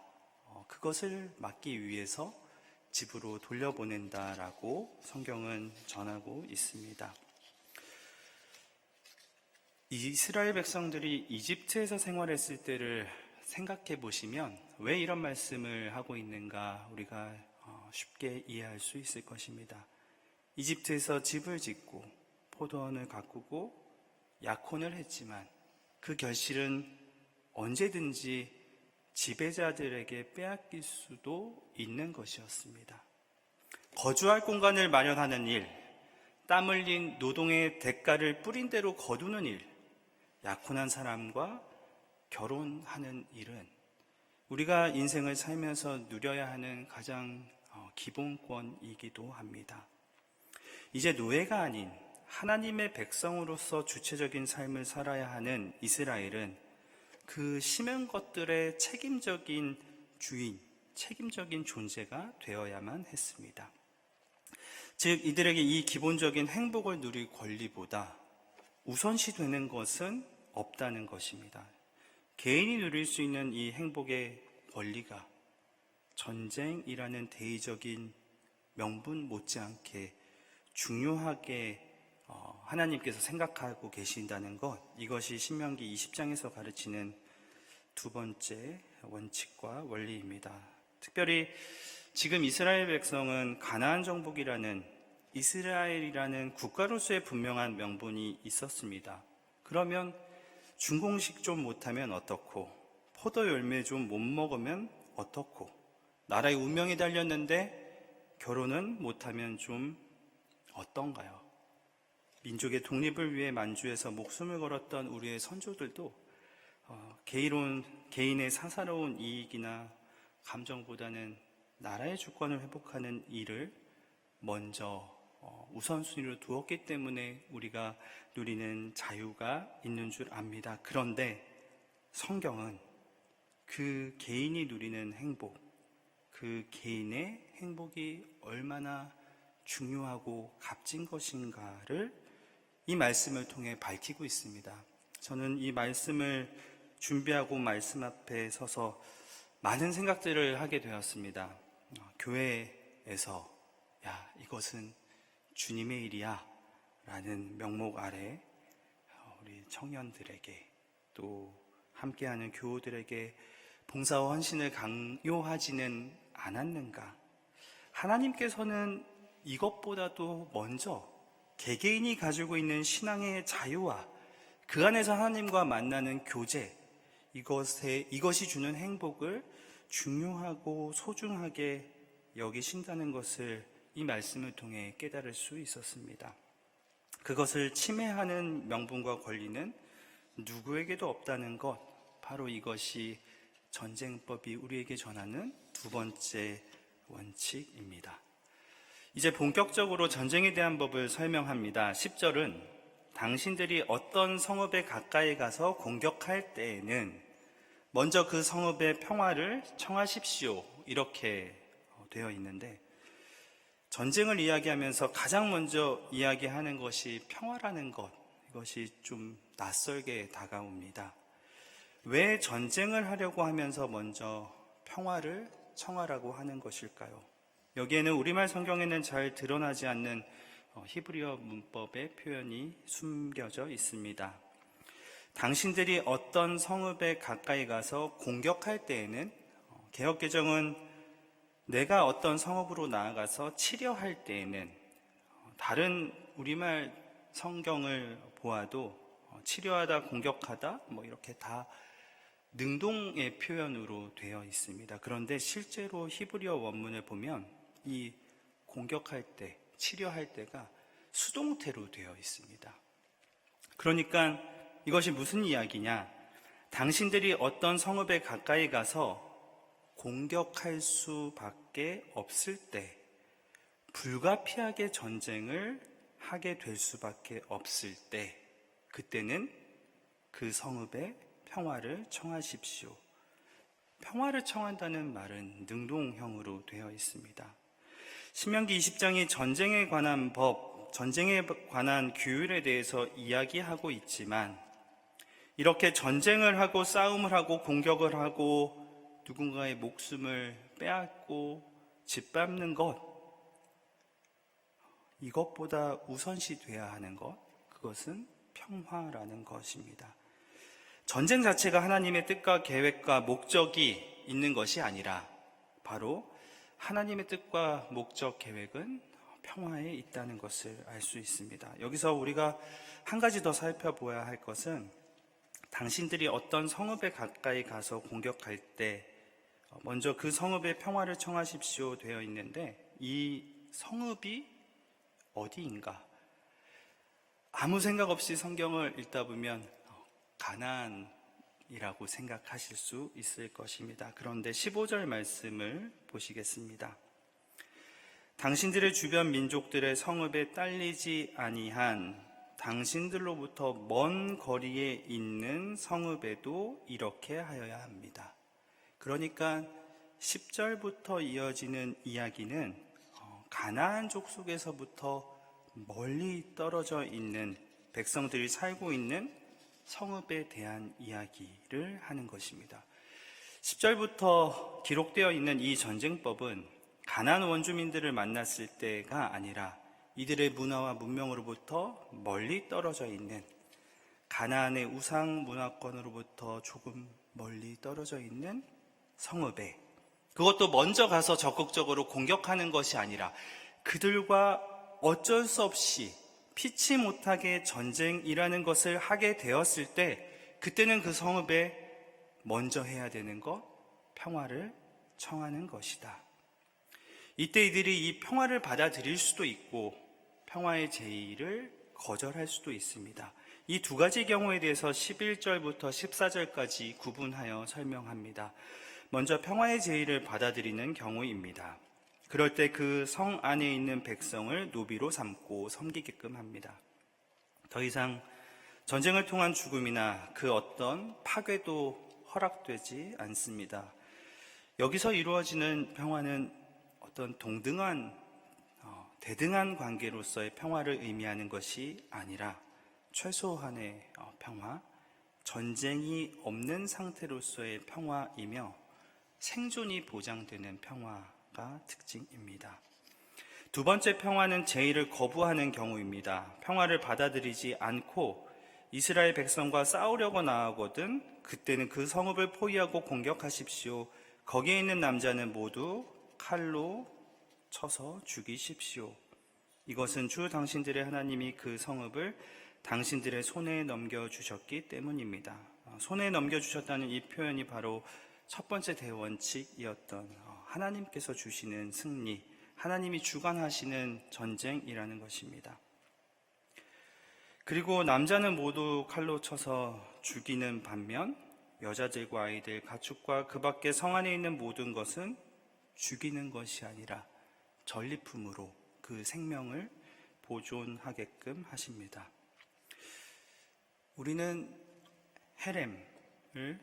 그것을 막기 위해서 집으로 돌려보낸다라고 성경은 전하고 있습니다. 이스라엘 백성들이 이집트에서 생활했을 때를 생각해 보시면 왜 이런 말씀을 하고 있는가 우리가 쉽게 이해할 수 있을 것입니다. 이집트에서 집을 짓고 포도원을 가꾸고 약혼을 했지만 그 결실은 언제든지 지배자들에게 빼앗길 수도 있는 것이었습니다. 거주할 공간을 마련하는 일, 땀 흘린 노동의 대가를 뿌린 대로 거두는 일, 약혼한 사람과 결혼하는 일은 우리가 인생을 살면서 누려야 하는 가장 기본권이기도 합니다. 이제 노예가 아닌 하나님의 백성으로서 주체적인 삶을 살아야 하는 이스라엘은 그 심은 것들의 책임적인 주인, 책임적인 존재가 되어야만 했습니다. 즉 이들에게 이 기본적인 행복을 누릴 권리보다 우선시 되는 것은 없다는 것입니다. 개인이 누릴 수 있는 이 행복의 권리가 전쟁이라는 대의적인 명분 못지않게 중요하게 하나님께서 생각하고 계신다는 것, 이것이 신명기 20장에서 가르치는 두 번째 원칙과 원리입니다. 특별히 지금 이스라엘 백성은 가나안 정복이라는 이스라엘이라는 국가로서의 분명한 명분이 있었습니다. 그러면 준공식 좀 못하면 어떻고, 포도 열매 좀 못 먹으면 어떻고, 나라의 운명이 달렸는데 결혼은 못하면 좀 어떤가요? 민족의 독립을 위해 만주에서 목숨을 걸었던 우리의 선조들도 개인의 사사로운 이익이나 감정보다는 나라의 주권을 회복하는 일을 먼저 우선순위로 두었기 때문에 우리가 누리는 자유가 있는 줄 압니다. 그런데 성경은 그 개인이 누리는 행복, 그 개인의 행복이 얼마나 중요하고 값진 것인가를 이 말씀을 통해 밝히고 있습니다. 저는 이 말씀을 준비하고 말씀 앞에 서서 많은 생각들을 하게 되었습니다. 교회에서 이것은 주님의 일이야 라는 명목 아래 우리 청년들에게 또 함께하는 교우들에게 봉사와 헌신을 강요하지는 않았는가? 하나님께서는 이것보다도 먼저 개개인이 가지고 있는 신앙의 자유와 그 안에서 하나님과 만나는 교제, 이것이 주는 행복을 중요하고 소중하게 여기신다는 것을 이 말씀을 통해 깨달을 수 있었습니다. 그것을 침해하는 명분과 권리는 누구에게도 없다는 것, 바로 이것이 전쟁법이 우리에게 전하는 두 번째 원칙입니다. 이제 본격적으로 전쟁에 대한 법을 설명합니다. 10절은 당신들이 어떤 성읍에 가까이 가서 공격할 때에는 먼저 그 성읍의 평화를 청하십시오. 이렇게 되어 있는데 전쟁을 이야기하면서 가장 먼저 이야기하는 것이 평화라는 것, 이것이 좀 낯설게 다가옵니다. 왜 전쟁을 하려고 하면서 먼저 평화를 청하라고 하는 것일까요? 여기에는 우리말 성경에는 잘 드러나지 않는 히브리어 문법의 표현이 숨겨져 있습니다. 당신들이 어떤 성읍에 가까이 가서 공격할 때에는, 개역개정은 내가 어떤 성읍으로 나아가서 치려할 때에는, 다른 우리말 성경을 보아도 치려하다, 공격하다 이렇게 다 능동의 표현으로 되어 있습니다. 그런데 실제로 히브리어 원문을 보면 이 공격할 때, 치려할 때가 수동태로 되어 있습니다. 그러니까 이것이 무슨 이야기냐? 당신들이 어떤 성읍에 가까이 가서 공격할 수밖에 없을 때, 불가피하게 전쟁을 하게 될 수밖에 없을 때, 그때는 그 성읍에 평화를 청하십시오. 평화를 청한다는 말은 능동형으로 되어 있습니다. 신명기 20장이 전쟁에 관한 법, 전쟁에 관한 규율에 대해서 이야기하고 있지만 이렇게 전쟁을 하고 싸움을 하고 공격을 하고 누군가의 목숨을 빼앗고 짓밟는 것, 이것보다 우선시 돼야 하는 것, 그것은 평화라는 것입니다. 전쟁 자체가 하나님의 뜻과 계획과 목적이 있는 것이 아니라 바로 하나님의 뜻과 목적, 계획은 평화에 있다는 것을 알 수 있습니다. 여기서 우리가 한 가지 더 살펴보아야 할 것은 당신들이 어떤 성읍에 가까이 가서 공격할 때 먼저 그 성읍의 평화를 청하십시오 되어 있는데, 이 성읍이 어디인가? 아무 생각 없이 성경을 읽다 보면 가나안이라고 생각하실 수 있을 것입니다. 그런데 15절 말씀을 보시겠습니다. 당신들의 주변 민족들의 성읍에 딸리지 아니한 당신들로부터 먼 거리에 있는 성읍에도 이렇게 하여야 합니다. 그러니까 10절부터 이어지는 이야기는 가나안 족속에서부터 멀리 떨어져 있는 백성들이 살고 있는 성읍에 대한 이야기를 하는 것입니다. 10절부터 기록되어 있는 이 전쟁법은 가나안 원주민들을 만났을 때가 아니라 이들의 문화와 문명으로부터 멀리 떨어져 있는 가나안의 우상 문화권으로부터 조금 멀리 떨어져 있는 성읍에, 그것도 먼저 가서 적극적으로 공격하는 것이 아니라 그들과 어쩔 수 없이 피치 못하게 전쟁이라는 것을 하게 되었을 때, 그때는 그 성읍에 먼저 해야 되는 것, 평화를 청하는 것이다. 이때 이들이 이 평화를 받아들일 수도 있고 평화의 제의를 거절할 수도 있습니다. 이 두 가지 경우에 대해서 11절부터 14절까지 구분하여 설명합니다. 먼저 평화의 제의를 받아들이는 경우입니다. 그럴 때 그 성 안에 있는 백성을 노비로 삼고 섬기게끔 합니다. 더 이상 전쟁을 통한 죽음이나 그 어떤 파괴도 허락되지 않습니다. 여기서 이루어지는 평화는 어떤 대등한 관계로서의 평화를 의미하는 것이 아니라 최소한의 평화, 전쟁이 없는 상태로서의 평화이며 생존이 보장되는 평화가 특징입니다. 두 번째 평화는 제의를 거부하는 경우입니다. 평화를 받아들이지 않고 이스라엘 백성과 싸우려고 나아가거든 그때는 그 성읍을 포위하고 공격하십시오. 거기에 있는 남자는 모두 칼로 쳐서 죽이십시오. 이것은 주 당신들의 하나님이 그 성읍을 당신들의 손에 넘겨주셨기 때문입니다. 손에 넘겨주셨다는 이 표현이 바로 첫 번째 대원칙이었던 하나님께서 주시는 승리, 하나님이 주관하시는 전쟁이라는 것입니다. 그리고 남자는 모두 칼로 쳐서 죽이는 반면 여자들과 아이들, 가축과 그 밖에 성 안에 있는 모든 것은 죽이는 것이 아니라 전리품으로 그 생명을 보존하게끔 하십니다. 우리는 헤렘을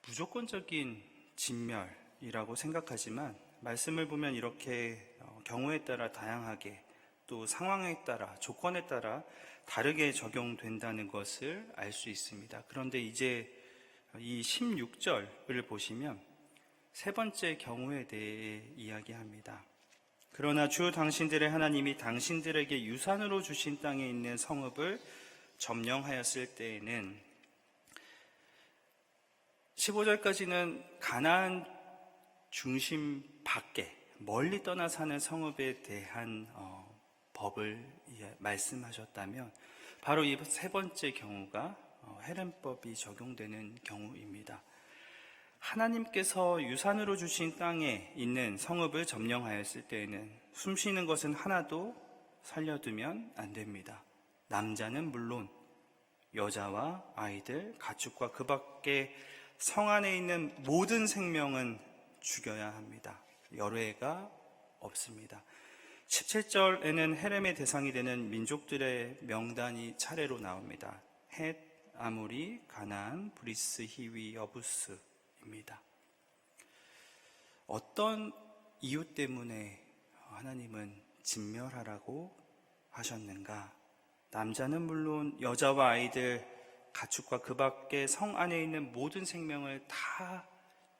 무조건적인 진멸이라고 생각하지만 말씀을 보면 이렇게 경우에 따라 다양하게 또 상황에 따라 조건에 따라 다르게 적용된다는 것을 알 수 있습니다. 그런데 이제 이 16절을 보시면 세 번째 경우에 대해 이야기합니다. 그러나 주 당신들의 하나님이 당신들에게 유산으로 주신 땅에 있는 성읍을 점령하였을 때에는 15절까지는 가나안 중심 밖에 멀리 떠나 사는 성읍에 대한 법을 말씀하셨다면 바로 이 세 번째 경우가 헤렘법이 적용되는 경우입니다. 하나님께서 유산으로 주신 땅에 있는 성읍을 점령하였을 때에는 숨쉬는 것은 하나도 살려두면 안 됩니다. 남자는 물론 여자와 아이들, 가축과 그 밖에 성 안에 있는 모든 생명은 죽여야 합니다. 열외가 없습니다. 17절에는 헤렘의 대상이 되는 민족들의 명단이 차례로 나옵니다. 헷, 아모리, 가나안, 브리스, 히위, 여부스입니다. 어떤 이유 때문에 하나님은 진멸하라고 하셨는가? 남자는 물론 여자와 아이들, 가축과 그 밖에 성 안에 있는 모든 생명을 다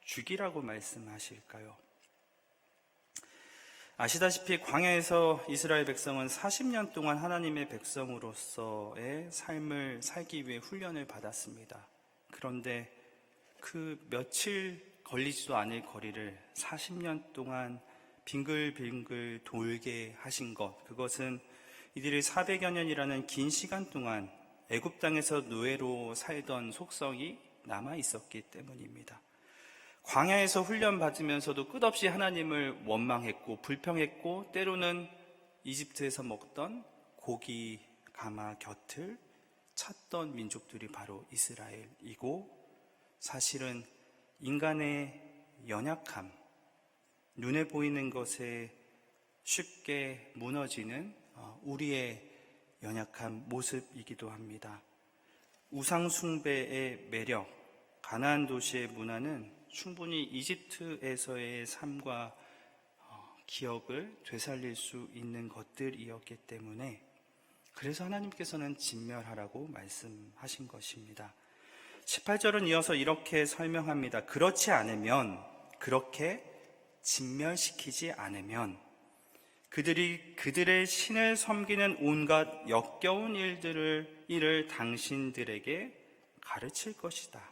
죽이라고 말씀하실까요? 아시다시피 광야에서 이스라엘 백성은 40년 동안 하나님의 백성으로서의 삶을 살기 위해 훈련을 받았습니다. 그런데 그 며칠 걸리지도 않을 거리를 40년 동안 빙글빙글 돌게 하신 것, 그것은 이들이 400여 년이라는 긴 시간 동안 애굽 땅에서 노예로 살던 속성이 남아 있었기 때문입니다. 광야에서 훈련받으면서도 끝없이 하나님을 원망했고 불평했고, 때로는 이집트에서 먹던 고기 가마 곁을 찾던 민족들이 바로 이스라엘이고, 사실은 인간의 연약함, 눈에 보이는 것에 쉽게 무너지는 우리의 연약한 모습이기도 합니다. 우상 숭배의 매력, 가나안 도시의 문화는 충분히 이집트에서의 삶과 기억을 되살릴 수 있는 것들이었기 때문에, 그래서 하나님께서는 진멸하라고 말씀하신 것입니다. 18절은 이어서 이렇게 설명합니다. 그렇지 않으면, 그렇게 진멸시키지 않으면 그들이 그들의 신을 섬기는 온갖 역겨운 일을 당신들에게 가르칠 것이다.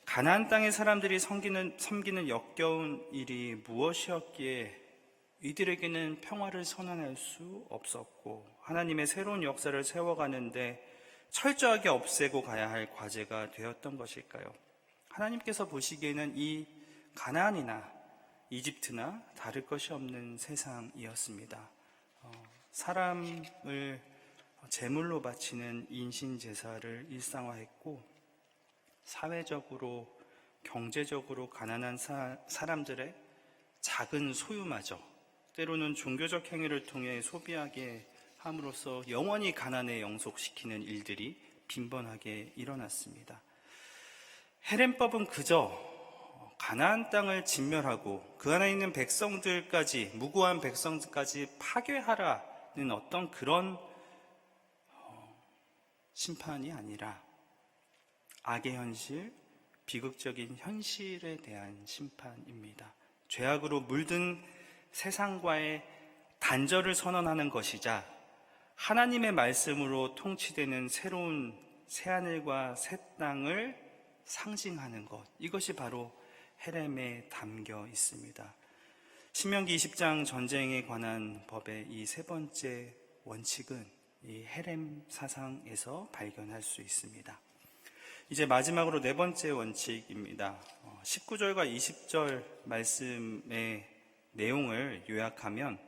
가나안 땅의 사람들이 섬기는 역겨운 일이 무엇이었기에 이들에게는 평화를 선언할 수 없었고, 하나님의 새로운 역사를 세워가는데 철저하게 없애고 가야 할 과제가 되었던 것일까요? 하나님께서 보시기에는 이 가나안이나 이집트나 다를 것이 없는 세상이었습니다. 사람을 제물로 바치는 인신제사를 일상화했고, 사회적으로 경제적으로 가난한 사람들의 작은 소유마저 때로는 종교적 행위를 통해 소비하게 함으로써 영원히 가난에 영속시키는 일들이 빈번하게 일어났습니다. 헤렘법은 그저 가나안 땅을 진멸하고 그 안에 있는 백성들까지, 무고한 백성들까지 파괴하라는 어떤 그런 심판이 아니라 악의 현실, 비극적인 현실에 대한 심판입니다. 죄악으로 물든 세상과의 단절을 선언하는 것이자 하나님의 말씀으로 통치되는 새로운 새하늘과 새 땅을 상징하는 것, 이것이 바로 헤렘에 담겨 있습니다. 신명기 20장 전쟁에 관한 법의 이 세 번째 원칙은 이 헤렘 사상에서 발견할 수 있습니다. 이제 마지막으로 네 번째 원칙입니다. 19절과 20절 말씀의 내용을 요약하면,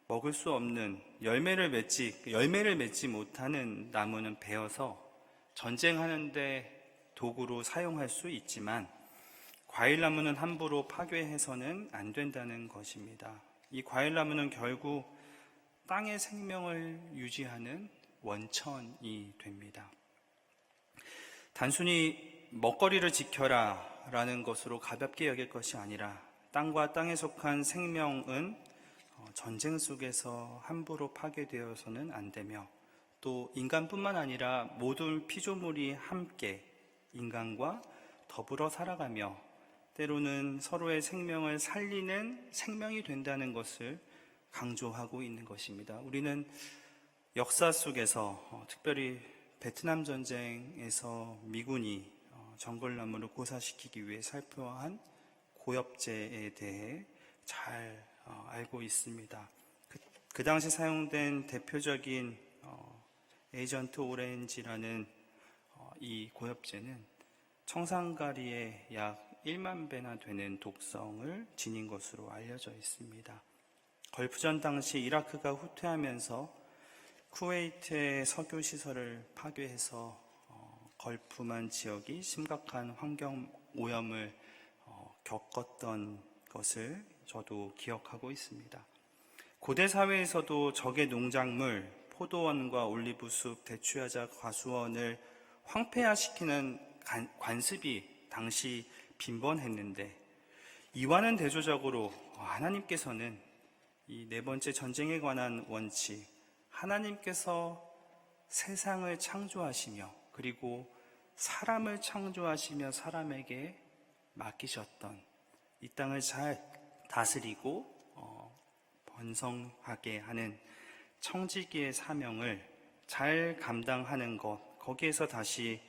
먹을 수 없는 열매를 맺지 못하는 나무는 베어서 전쟁하는데 도구로 사용할 수 있지만 과일나무는 함부로 파괴해서는 안 된다는 것입니다. 이 과일나무는 결국 땅의 생명을 유지하는 원천이 됩니다. 단순히 먹거리를 지켜라 라는 것으로 가볍게 여길 것이 아니라, 땅과 땅에 속한 생명은 전쟁 속에서 함부로 파괴되어서는 안 되며, 또 인간뿐만 아니라 모든 피조물이 함께 인간과 더불어 살아가며 때로는 서로의 생명을 살리는 생명이 된다는 것을 강조하고 있는 것입니다. 우리는 역사 속에서 특별히 베트남 전쟁에서 미군이 정글나무를 고사시키기 위해 살포한 고엽제에 대해 잘 알고 있습니다. 그 당시 사용된 대표적인 에이전트 오렌지라는 이 고엽제는 청산가리의 약 1만 배나 되는 독성을 지닌 것으로 알려져 있습니다. 걸프전 당시 이라크가 후퇴하면서 쿠웨이트의 석유시설을 파괴해서 걸프만 지역이 심각한 환경 오염을 겪었던 것을 저도 기억하고 있습니다. 고대 사회에서도 적의 농작물, 포도원과 올리브숲, 대추야자, 과수원을 황폐화시키는 관습이 당시 빈번했는데, 이와는 대조적으로 하나님께서는 이 네 번째 전쟁에 관한 원칙, 하나님께서 세상을 창조하시며 그리고 사람을 창조하시며 사람에게 맡기셨던 이 땅을 잘 다스리고 번성하게 하는 청지기의 사명을 잘 감당하는 것, 거기에서 다시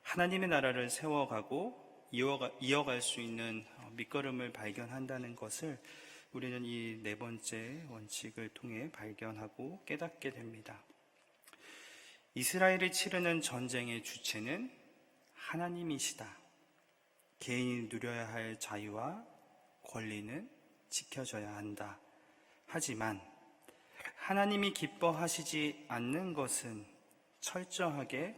하나님의 나라를 세워가고 이어갈 수 있는 밑거름을 발견한다는 것을 우리는 이 네 번째 원칙을 통해 발견하고 깨닫게 됩니다. 이스라엘이 치르는 전쟁의 주체는 하나님이시다. 개인이 누려야 할 자유와 권리는 지켜져야 한다. 하지만 하나님이 기뻐하시지 않는 것은 철저하게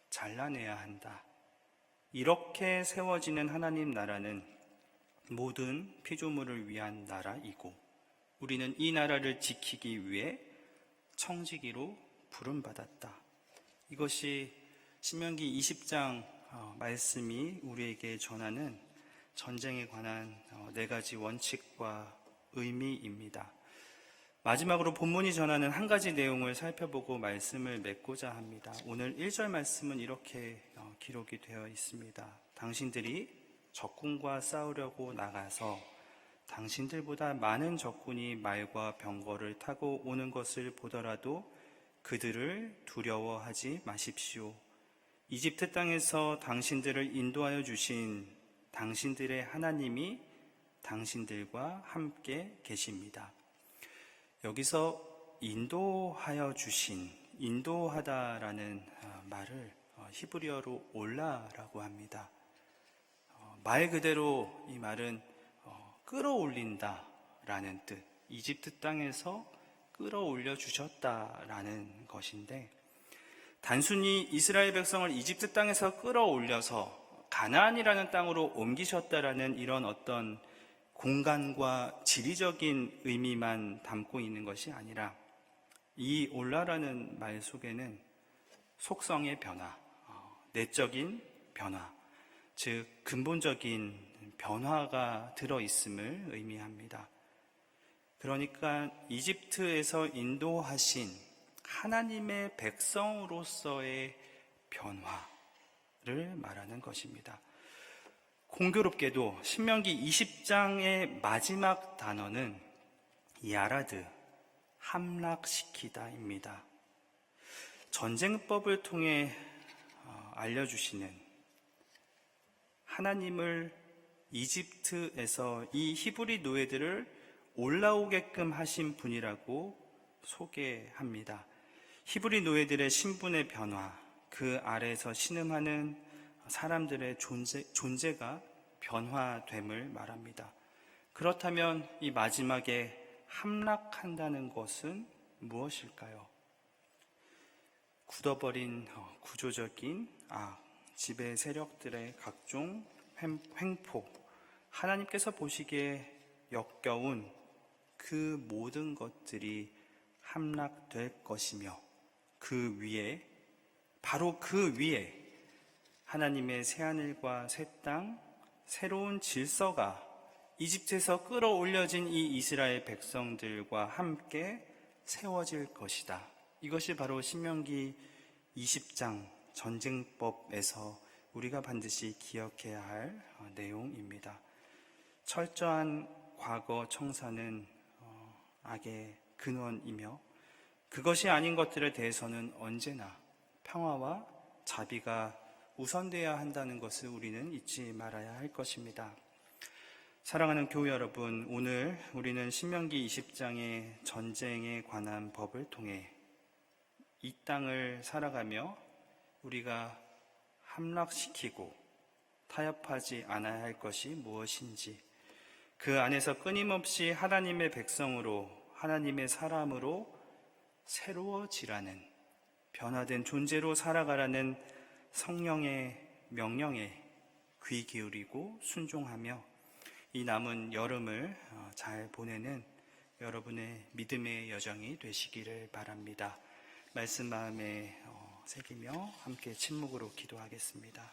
잘라내야 한다. 이렇게 세워지는 하나님 나라는 모든 피조물을 위한 나라이고 우리는 이 나라를 지키기 위해 청지기로 부름받았다. 이것이 신명기 20장 말씀이 우리에게 전하는 전쟁에 관한 네 가지 원칙과 의미입니다. 마지막으로 본문이 전하는 한 가지 내용을 살펴보고 말씀을 맺고자 합니다. 오늘 1절 말씀은 이렇게 기록이 되어 있습니다. 당신들이 적군과 싸우려고 나가서 당신들보다 많은 적군이 말과 병거를 타고 오는 것을 보더라도 그들을 두려워하지 마십시오. 이집트 땅에서 당신들을 인도하여 주신 당신들의 하나님이 당신들과 함께 계십니다. 여기서 인도하여 주신, 인도하다라는 말을 히브리어로 올라라고 합니다. 말 그대로 이 말은 끌어올린다라는 뜻, 이집트 땅에서 끌어올려 주셨다라는 것인데, 단순히 이스라엘 백성을 이집트 땅에서 끌어올려서 가나안이라는 땅으로 옮기셨다라는 이런 어떤 공간과 지리적인 의미만 담고 있는 것이 아니라 이 올라라는 말 속에는 속성의 변화, 내적인 변화, 즉 근본적인 변화가 들어있음을 의미합니다. 그러니까 이집트에서 인도하신 하나님의 백성으로서의 변화를 말하는 것입니다. 공교롭게도 신명기 20장의 마지막 단어는 야라드, 함락시키다입니다. 전쟁법을 통해 알려주시는 하나님을 이집트에서 이 히브리 노예들을 올라오게끔 하신 분이라고 소개합니다. 히브리 노예들의 신분의 변화, 그 아래에서 신음하는 사람들의 존재가 변화됨을 말합니다. 그렇다면 이 마지막에 함락한다는 것은 무엇일까요? 굳어버린 구조적인 악, 지배 세력들의 각종 횡포, 하나님께서 보시기에 역겨운 그 모든 것들이 함락될 것이며 그 위에, 바로 그 위에 하나님의 새하늘과 새 땅, 새로운 질서가 이집트에서 끌어올려진 이 이스라엘 백성들과 함께 세워질 것이다. 이것이 바로 신명기 20장 전쟁법에서 우리가 반드시 기억해야 할 내용입니다. 철저한 과거 청산은 악의 근원이며 그것이 아닌 것들에 대해서는 언제나 평화와 자비가 우선되어야 한다는 것을 우리는 잊지 말아야 할 것입니다. 사랑하는 교회 여러분, 오늘 우리는 신명기 20장의 전쟁에 관한 법을 통해 이 땅을 살아가며 우리가 함락시키고 타협하지 않아야 할 것이 무엇인지, 그 안에서 끊임없이 하나님의 백성으로, 하나님의 사람으로 새로워지라는, 변화된 존재로 살아가라는 성령의 명령에 귀 기울이고 순종하며 이 남은 여름을 잘 보내는 여러분의 믿음의 여정이 되시기를 바랍니다. 말씀 마음에 새기며 함께 침묵으로 기도하겠습니다.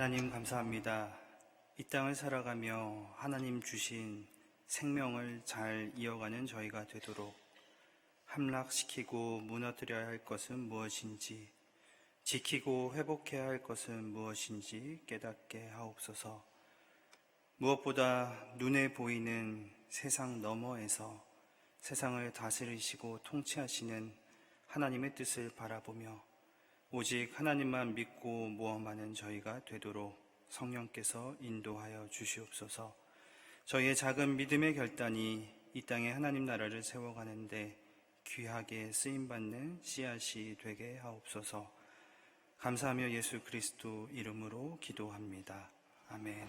하나님 감사합니다. 이 땅을 살아가며 하나님 주신 생명을 잘 이어가는 저희가 되도록 함락시키고 무너뜨려야 할 것은 무엇인지, 지키고 회복해야 할 것은 무엇인지 깨닫게 하옵소서. 무엇보다 눈에 보이는 세상 너머에서 세상을 다스리시고 통치하시는 하나님의 뜻을 바라보며 오직 하나님만 믿고 모험하는 저희가 되도록 성령께서 인도하여 주시옵소서. 저희의 작은 믿음의 결단이 이 땅에 하나님 나라를 세워가는데 귀하게 쓰임받는 씨앗이 되게 하옵소서. 감사하며 예수 그리스도 이름으로 기도합니다. 아멘.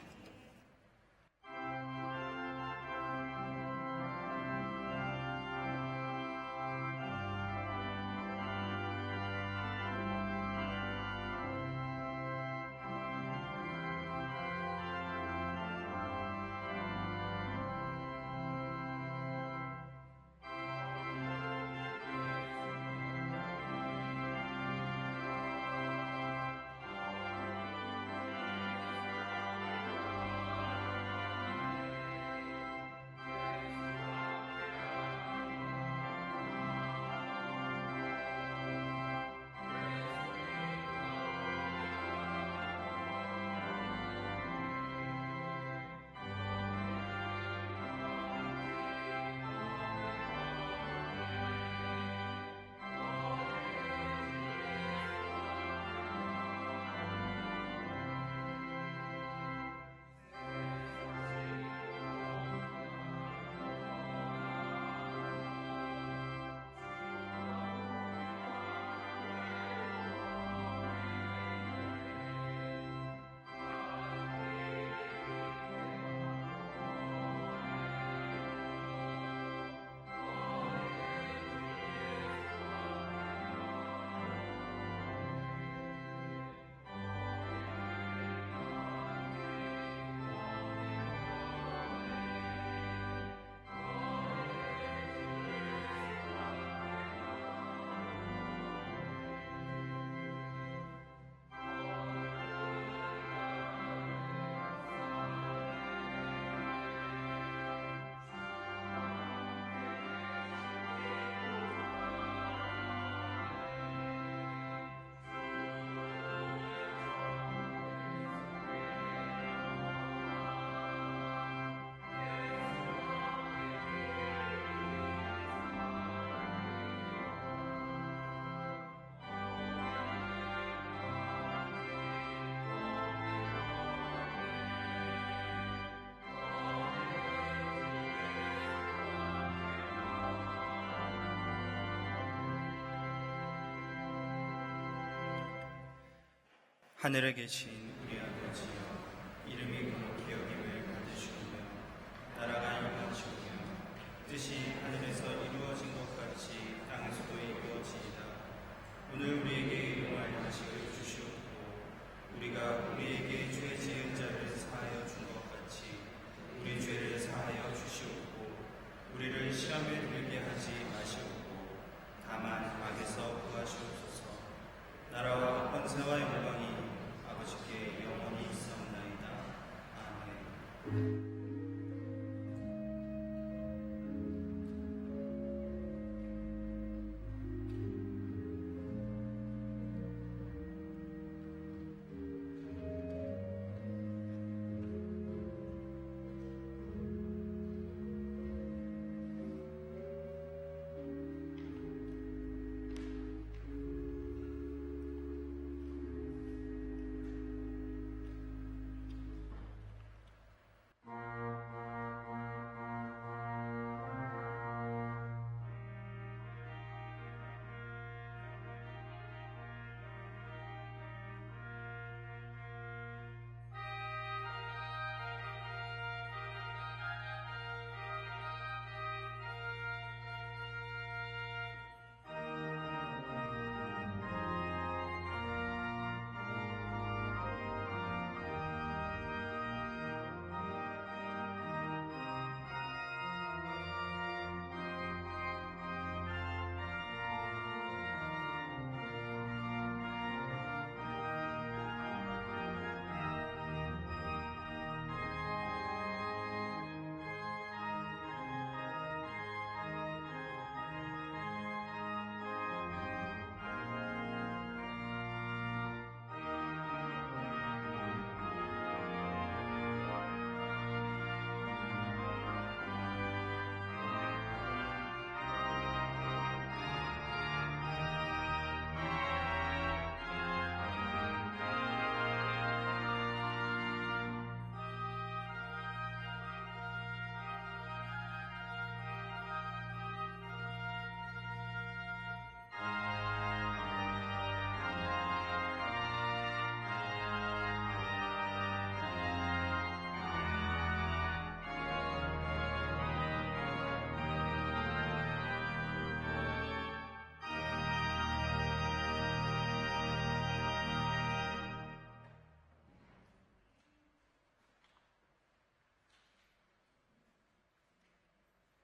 하늘에 계신 우리 아버지여, 이름이 거룩히 여김을 받으시오며 나라가 임하시오며 뜻이 하늘에서 이루어진 것 같이 땅에서도 이루어지이다. 오늘 우리에게 일용할 양식을 주시옵고 우리가 우리에게 죄 지은 자를 사하여 준 것 같이 우리 죄를 사하여 주시옵고 우리를 시험에 들게 하지 마시옵고 다만 악에서 구하시옵소서. 나라와 권세와 영광이 아버지께 영원히 있사옵나이다. 아멘.